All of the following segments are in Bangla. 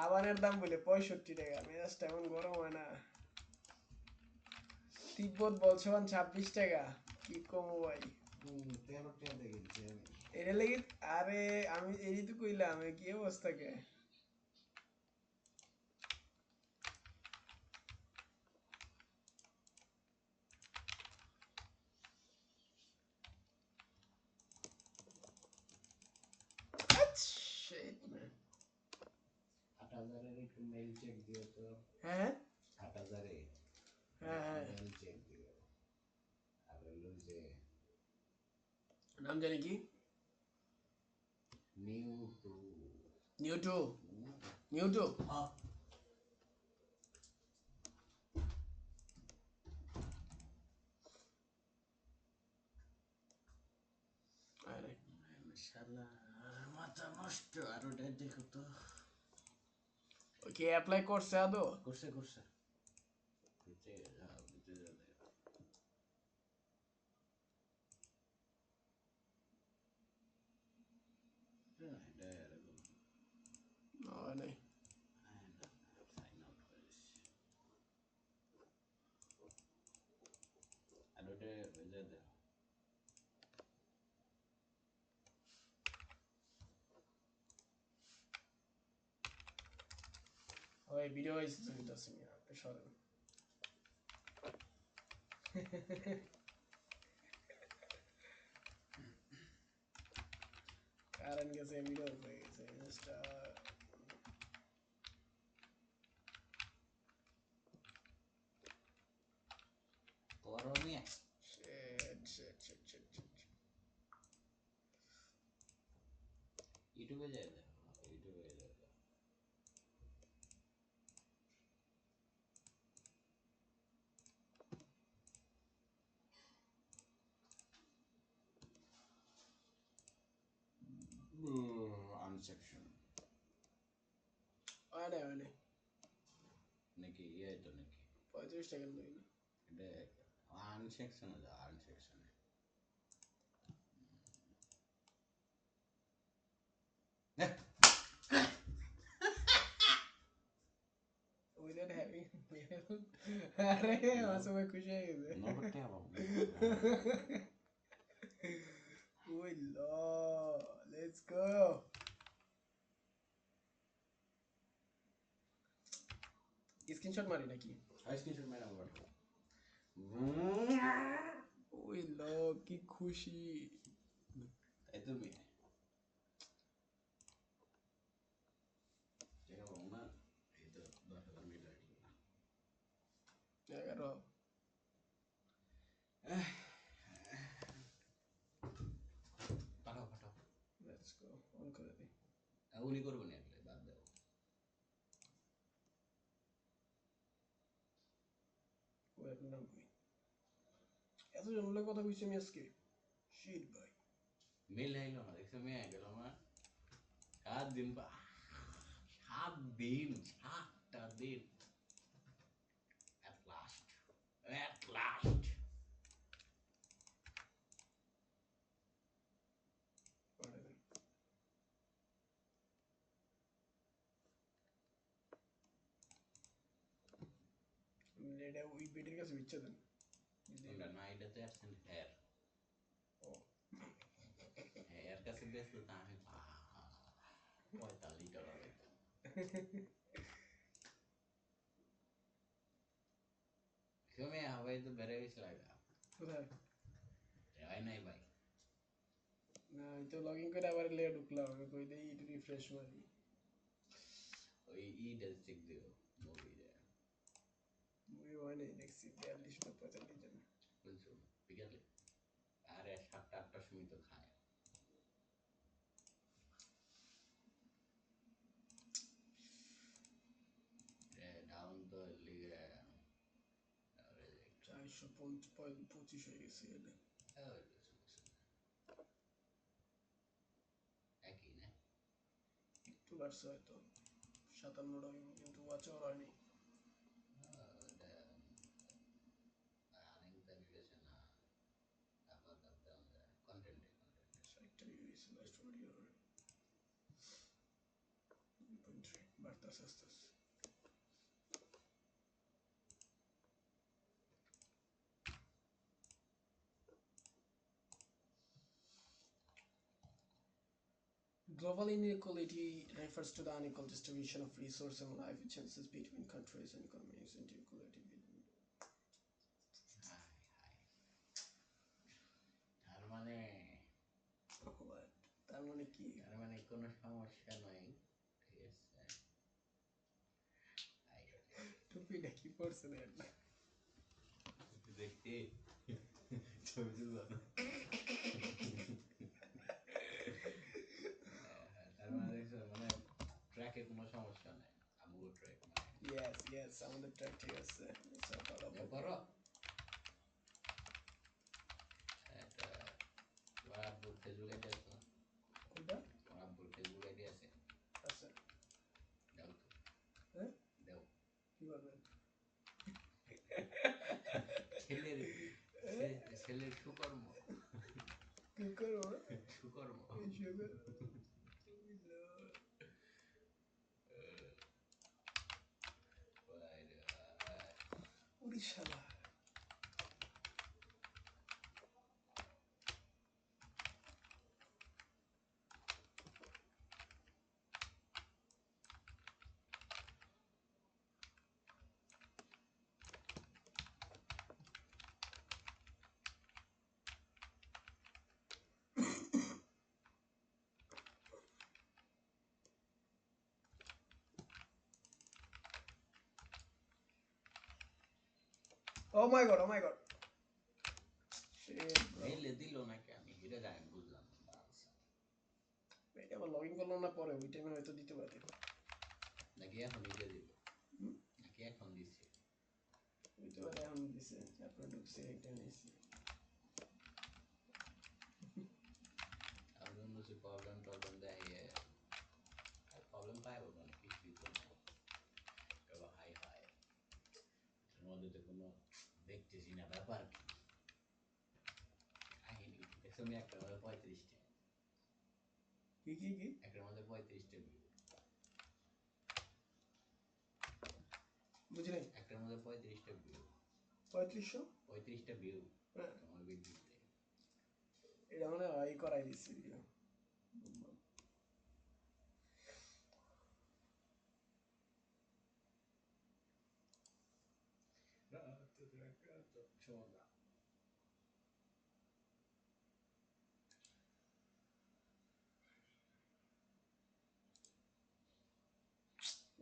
সাবানের দাম বলে 65 টাকা, মেজাজটা এমন গরম হয় না। তিব্বত বলছমান 26 টাকা, কি কমো ভাই। 13 টাকা দিয়ে কিনছি আমি। এটা লাগি, আরে আমি এই তো কইলাম কি অবস্থা কে। Shit, man. 8000 একটু মেল চেক দিও তো। হ্যাঁ 8000 হ্যাঁ মেল চেক দিও। আর হলো যে নাম জানি কি? নিউ টু নিউ টু আরে শালা মাথা নষ্ট। আর ওটা দেখো তো। ওকে অ্যাপ্লাই করছে আদৌ? করছে ভিতরে যাও, ভিতরে যাও। এটা এরকম নাই। সাইন আউট করিস। আর ওটা বুঝে দাও। ওই ভিডিও হয়েছে দিতেছি আপনি সরেন। কারণ গেছে ভিডিও হয়ে গেছে জিনিসটা। করণীয় ইউটিউবে যায় দেখো, ইউটিউবে যায় দেখো। আনসেকশন হয় নাকি ইয়ে তো নাকি 35 টাকা লই না। এটা আনসেকশনে যাও, আনসেকশনে। ওই দেন হ্যাভি আরে আমার সবাই খুশি হয়ে গেছে। নগদটা বাবু ওই ল লেটস গো। স্ক্রিনশট মারি নাকি? স্ক্রিনশট মেরে আমার পাঠাও। ওই ল কি খুশি। তাই তুমি টাকা পাবো না, এই তো 10,000 মিটার কিনা। 11 পাঠাও লেটস গো অন করে দে। উনি করবো না, এগুলো বাদ দাও। ওই আপনার নাম কই? এত জনলে কথা কইছি আমি আজকে। শিট ভাই। মেল আইলো না, দেখছো মেয়ে গেল আমার 7 দিন 7টা দিন at last এটা ওই বেটের কাছে বিচ্ছা দেন। তোমরা না এটাতে আসছেন হেয়ার হেয়ার কাছে বেসলে তো আমি 45 টাকা পাইতাম। তুমি হাওয়াই তো বেড়ে গেছে লাগা কোথায়? হয় নাই ভাই। না আমি তো লগ ইন করে আবার লেগে ঢুকলাম, আমি কই দেই একটু রিফ্রেশ মারি। ওই ইডেল চেক দিও মুভি রে মুভি হয় নাই দেখছি 42 না 45 জন। বুঝছো বিকালে আরে 7টা 8টার সময় তো খায়। ডাউন তো লিগে 425 হয়ে গেছে এটা। একই না একটু বাড়ছে হয়তো 57টা কিন্তু ওয়াচ আওয়ার হয়নি। একটা ইউএস লাস্ট ভিডিও 2.3 বার্তা আস্তে। Global inequality refers to the unequal distribution of resource and life chances between countries and economies and inequality between. তার মানে What? তার মানে কি? তার মানে কোনো সমস্যা নাই, ঠিক আছে? টুপিটা কি পড়ছেন এটা? দেখতে ছবি তুলবা না? তার মানে দেখছো, মানে ট্র্যাকে কোনো সমস্যা নাই, আমগো ট্র্যাক মানে Yes, আমাদের ট্র্যাক ঠিক আছে। করো এটা। তোমার আব্বুর ফেসবুক আইডি আছে না? কোনটা? তোমার আব্বুর ফেসবুক আইডি আছে? আচ্ছা। দাও তো। হ্যাঁ? দাও। কি করবেন? ছেলের সুকর্ম। কি করবো? সুকর্ম। Orissa. Oh my god. Shit, bro. মেইলে দিল নাকি, আমি এটা জানি বুঝলাম না। এটা আবার লগইন করলাম না, পরে ওই টাইমে হয়তো দিতে পারে। নাকি এখন দিতে দিল? নাকি এখন দিচ্ছে? দিতে পারে, এখন দিছে। তারপরে ঢুকছে, একটা নিয়েছি। আমি বলছি প্রবলেম দেয়, আর প্রবলেম পাইব মানে কিছুই তো নাই। হাই এর মধ্যে তো কোনো দেখতেছি না ব্যাপার কি। কাহিনী দেখছো আমি একটার মধ্যে 35টা, কি একটার মধ্যে 35টা ভিউ, বুঝলেন? একটার মধ্যে 35টা ভিউ, 3500 ভিউ হ্যাঁ, তোমার ভিডিওতে। এটা মানে ওই করাই দিচ্ছি।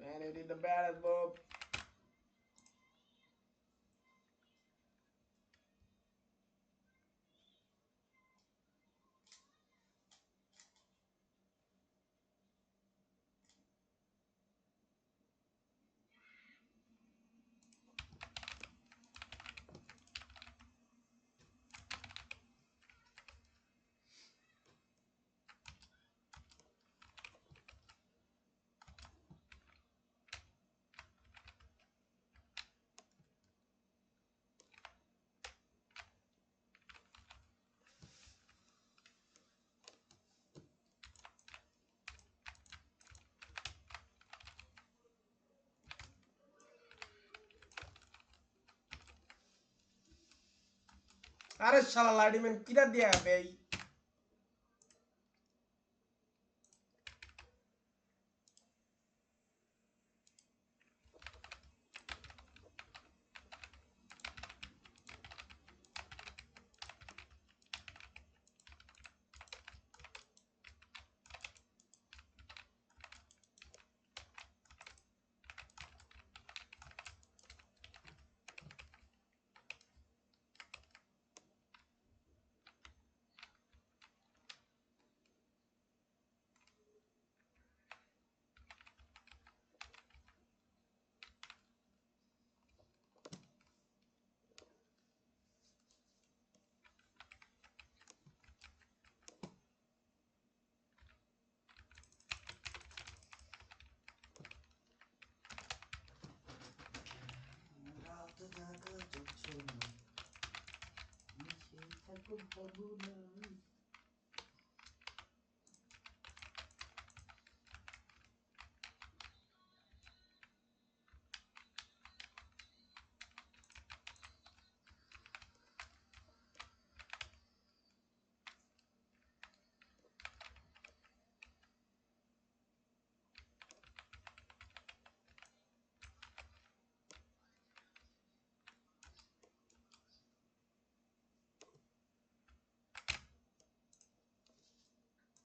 Man, you did the baddest, bro. আরে শালা লাডিম্যান কিরা দিয়া বেই। রাত জাগা জোছনা, মিশে থাকুক ভাবনা।